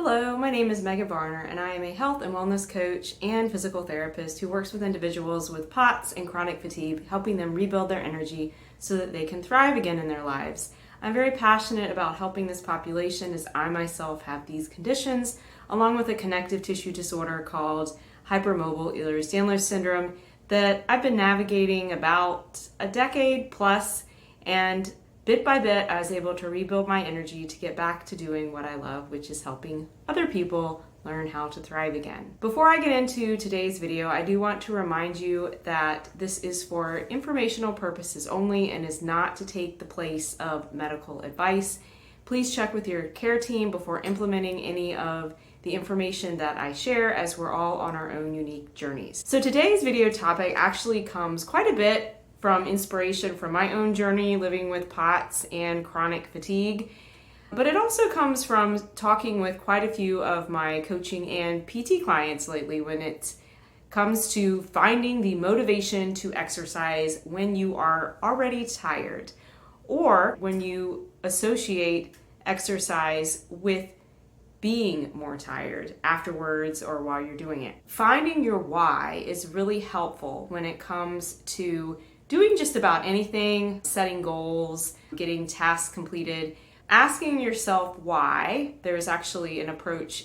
Hello, my name is Megan Varner, and I am a health and wellness coach and physical therapist who works with individuals with POTS and chronic fatigue, helping them rebuild their energy so that they can thrive again in their lives. I'm very passionate about helping this population as I myself have these conditions, along with a connective tissue disorder called hypermobile Ehlers-Danlos syndrome that I've been navigating about a decade plus, and bit by bit, I was able to rebuild my energy to get back to doing what I love, which is helping other people learn how to thrive again. Before I get into today's video, I do want to remind you that this is for informational purposes only and is not to take the place of medical advice. Please check with your care team before implementing any of the information that I share, as we're all on our own unique journeys. So today's video topic actually comes quite a bit from inspiration from my own journey living with POTS and chronic fatigue. But it also comes from talking with quite a few of my coaching and PT clients lately when it comes to finding the motivation to exercise when you are already tired, or when you associate exercise with being more tired afterwards or while you're doing it. Finding your why is really helpful when it comes to doing just about anything, setting goals, getting tasks completed. Asking yourself why, there's actually an approach,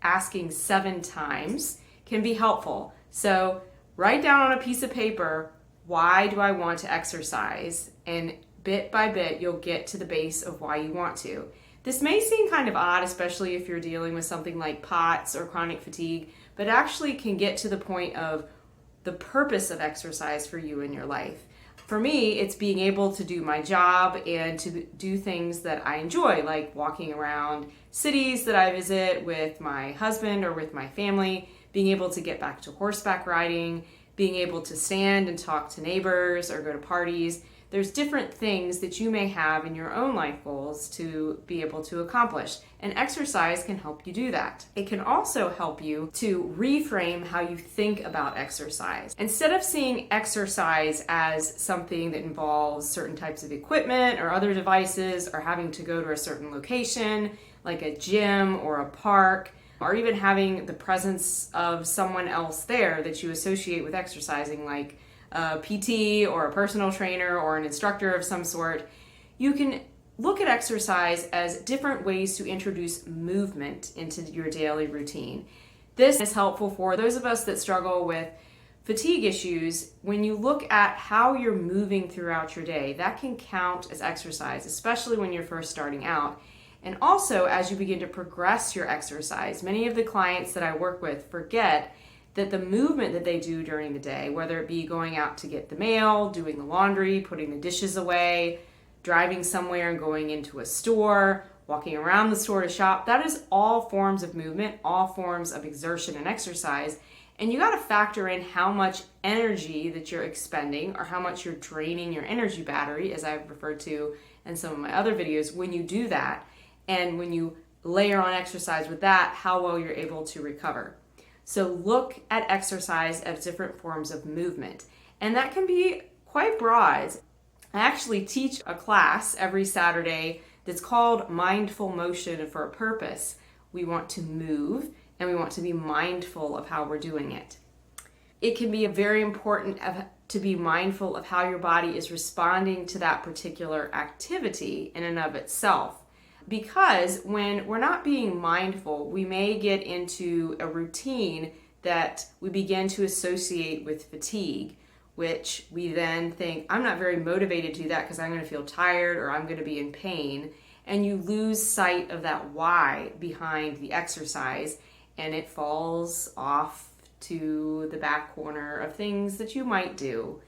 asking 7 times can be helpful. So write down on a piece of paper, why do I want to exercise? And bit by bit, you'll get to the base of why you want to. This may seem kind of odd, especially if you're dealing with something like POTS or chronic fatigue, but actually can get to the point of the purpose of exercise for you in your life. For me, it's being able to do my job and to do things that I enjoy, like walking around cities that I visit with my husband or with my family, being able to get back to horseback riding, being able to stand and talk to neighbors or go to parties. There's different things that you may have in your own life goals to be able to accomplish, and exercise can help you do that. It can also help you to reframe how you think about exercise. Instead of seeing exercise as something that involves certain types of equipment or other devices, or having to go to a certain location like a gym or a park, or even having the presence of someone else there that you associate with exercising, like a PT or a personal trainer or an instructor of some sort, you can look at exercise as different ways to introduce movement into your daily routine. This is helpful for those of us that struggle with fatigue issues. When you look at how you're moving throughout your day, that can count as exercise, especially when you're first starting out. And also, as you begin to progress your exercise, many of the clients that I work with forget that the movement that they do during the day, whether it be going out to get the mail, doing the laundry, putting the dishes away, driving somewhere and going into a store, walking around the store to shop, that is all forms of movement, all forms of exertion and exercise. And you got to factor in how much energy that you're expending, or how much you're draining your energy battery, as I've referred to in some of my other videos, when you do that. And when you layer on exercise with that, how well you're able to recover. So look at exercise as different forms of movement. And that can be quite broad. I actually teach a class every Saturday that's called Mindful Motion for a Purpose. We want to move and we want to be mindful of how we're doing it. It can be very important to be mindful of how your body is responding to that particular activity in and of itself. Because when we're not being mindful, we may get into a routine that we begin to associate with fatigue, which we then think, I'm not very motivated to do that because I'm going to feel tired or I'm going to be in pain. And you lose sight of that why behind the exercise, and it falls off to the back corner of things that you might do.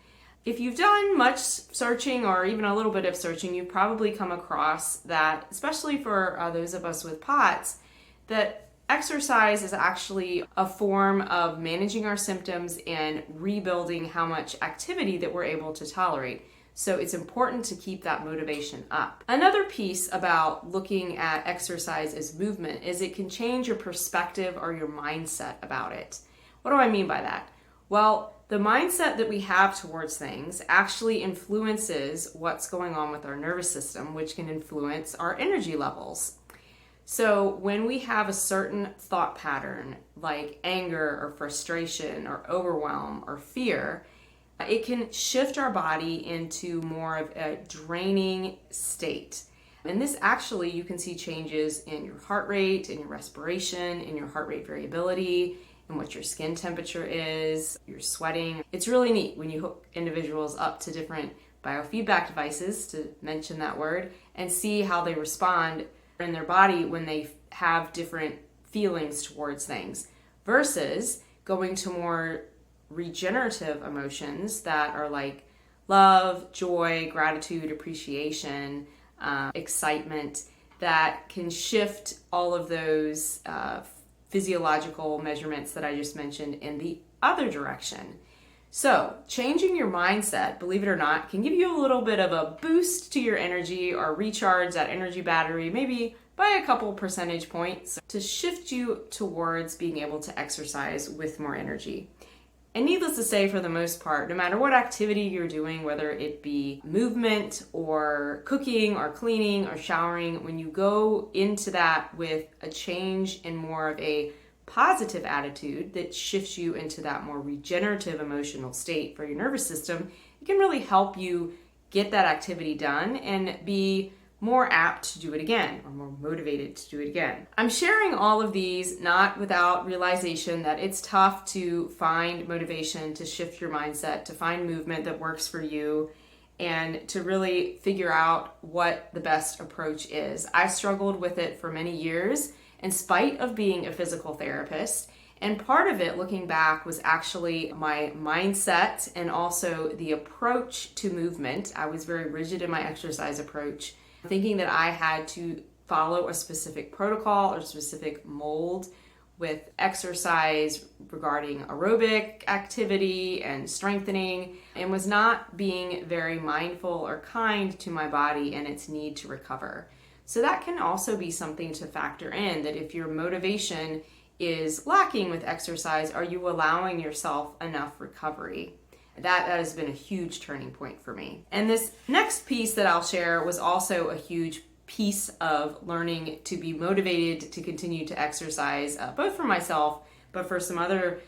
If you've done much searching or even a little bit of searching, you've probably come across that, especially for those of us with POTS, that exercise is actually a form of managing our symptoms and rebuilding how much activity that we're able to tolerate. So it's important to keep that motivation up. Another piece about looking at exercise as movement is it can change your perspective or your mindset about it. What do I mean by that? Well, the mindset that we have towards things actually influences what's going on with our nervous system, which can influence our energy levels. So when we have a certain thought pattern like anger or frustration or overwhelm or fear, it can shift our body into more of a draining state. And this actually, you can see changes in your heart rate, in your respiration, in your heart rate variability, and what your skin temperature is, your sweating. It's really neat when you hook individuals up to different biofeedback devices, to mention that word, and see how they respond in their body when they have different feelings towards things, versus going to more regenerative emotions that are like love, joy, gratitude, appreciation, excitement, that can shift all of those physiological measurements that I just mentioned in the other direction. So changing your mindset, believe it or not, can give you a little bit of a boost to your energy or recharge that energy battery, maybe by a couple percentage points, to shift you towards being able to exercise with more energy. And needless to say, for the most part, no matter what activity you're doing, whether it be movement or cooking or cleaning or showering, when you go into that with a change in more of a positive attitude that shifts you into that more regenerative emotional state for your nervous system, it can really help you get that activity done and be more apt to do it again, or more motivated to do it again. I'm sharing all of these not without realization that it's tough to find motivation, to shift your mindset, to find movement that works for you, and to really figure out what the best approach is. I struggled with it for many years in spite of being a physical therapist. And part of it, looking back, was actually my mindset and also the approach to movement. I was very rigid in my exercise approach, thinking that I had to follow a specific protocol or specific mold with exercise regarding aerobic activity and strengthening, and was not being very mindful or kind to my body and its need to recover. So that can also be something to factor in, that if your motivation is lacking with exercise, are you allowing yourself enough recovery? That has been a huge turning point for me. And this next piece that I'll share was also a huge piece of learning to be motivated to continue to exercise, both for myself, but for some other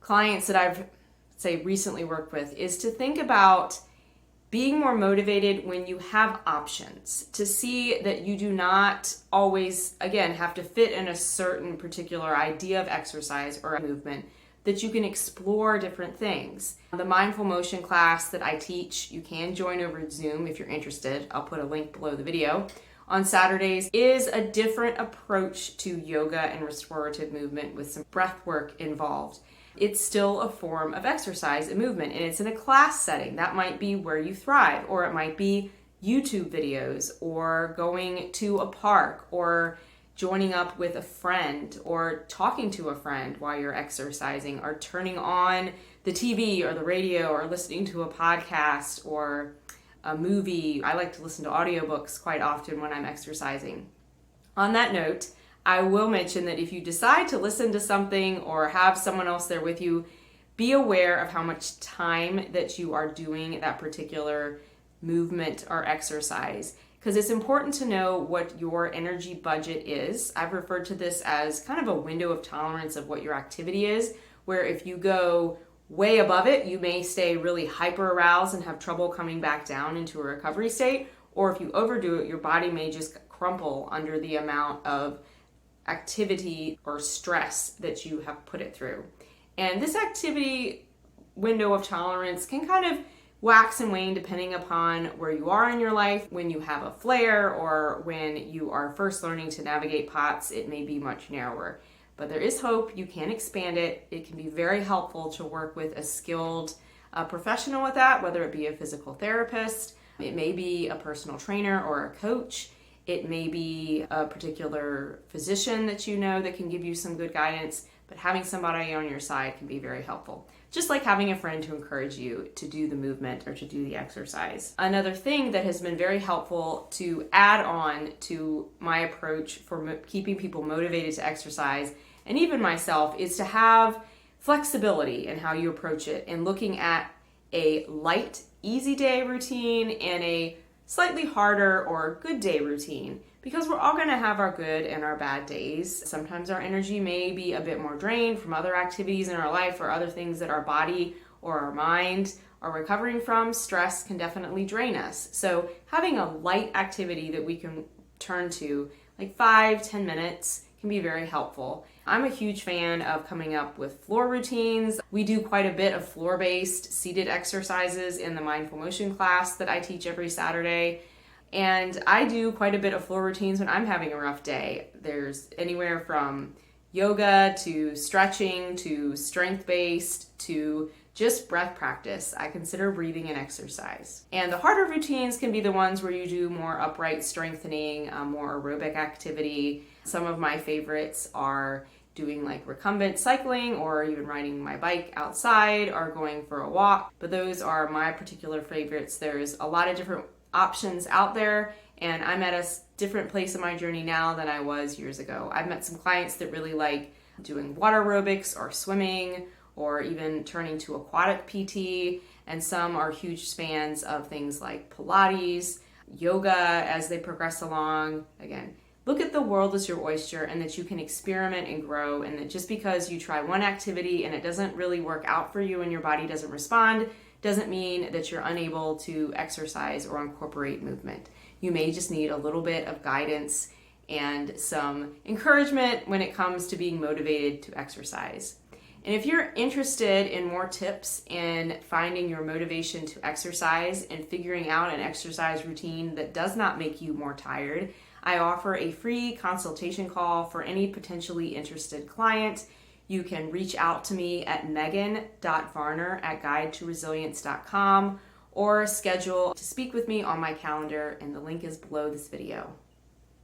clients that I've, recently worked with, is to think about being more motivated when you have options, to see that you do not always, again, have to fit in a certain particular idea of exercise or movement, that you can explore different things. The mindful motion class that I teach, you can join over Zoom if you're interested. I'll put a link below the video. On Saturdays is a different approach to yoga and restorative movement with some breath work involved. It's still a form of exercise and movement, and it's in a class setting. That might be where you thrive, or it might be YouTube videos, or going to a park, or joining up with a friend, or talking to a friend while you're exercising, or turning on the TV or the radio, or listening to a podcast or a movie. I like to listen to audiobooks quite often when I'm exercising. On that note, I will mention that if you decide to listen to something or have someone else there with you, be aware of how much time that you are doing that particular movement or exercise, because it's important to know what your energy budget is. I've referred to this as kind of a window of tolerance of what your activity is, where if you go way above it, you may stay really hyper aroused and have trouble coming back down into a recovery state, or if you overdo it, your body may just crumple under the amount of activity or stress that you have put it through. And this activity window of tolerance can kind of wax and wane depending upon where you are in your life. When you have a flare or when you are first learning to navigate POTS, it may be much narrower. But there is hope. You can expand it. It can be very helpful to work with a skilled professional with that, whether it be a physical therapist, it may be a personal trainer or a coach. It may be a particular physician that you know that can give you some good guidance, but having somebody on your side can be very helpful. Just like having a friend to encourage you to do the movement or to do the exercise. Another thing that has been very helpful to add on to my approach for keeping people motivated to exercise, and even myself, is to have flexibility in how you approach it, and looking at a light, easy day routine and a slightly harder or good day routine, because we're all going to have our good and our bad days. Sometimes our energy may be a bit more drained from other activities in our life or other things that our body or our mind are recovering from. Stress can definitely drain us. So having a light activity that we can turn to, like 5-10 minutes, can be very helpful. I'm a huge fan of coming up with floor routines. We do quite a bit of floor-based seated exercises in the mindful motion class that I teach every Saturday. And I do quite a bit of floor routines when I'm having a rough day. There's anywhere from yoga to stretching to strength-based to just breath practice. I consider breathing an exercise. And the harder routines can be the ones where you do more upright strengthening, more aerobic activity. Some of my favorites are doing like recumbent cycling or even riding my bike outside or going for a walk. But those are my particular favorites. There's a lot of different options out there, and I'm at a different place in my journey now than I was years ago. I've met some clients that really like doing water aerobics or swimming or even turning to aquatic PT, and some are huge fans of things like Pilates, yoga as they progress along. Again, look at the world as your oyster, and that you can experiment and grow, and that just because you try one activity and it doesn't really work out for you and your body doesn't respond, doesn't mean that you're unable to exercise or incorporate movement. You may just need a little bit of guidance and some encouragement when it comes to being motivated to exercise. And if you're interested in more tips in finding your motivation to exercise and figuring out an exercise routine that does not make you more tired, I offer a free consultation call for any potentially interested client. You can reach out to me at megan.varner@guidetoresilience.com or schedule to speak with me on my calendar, and the link is below this video.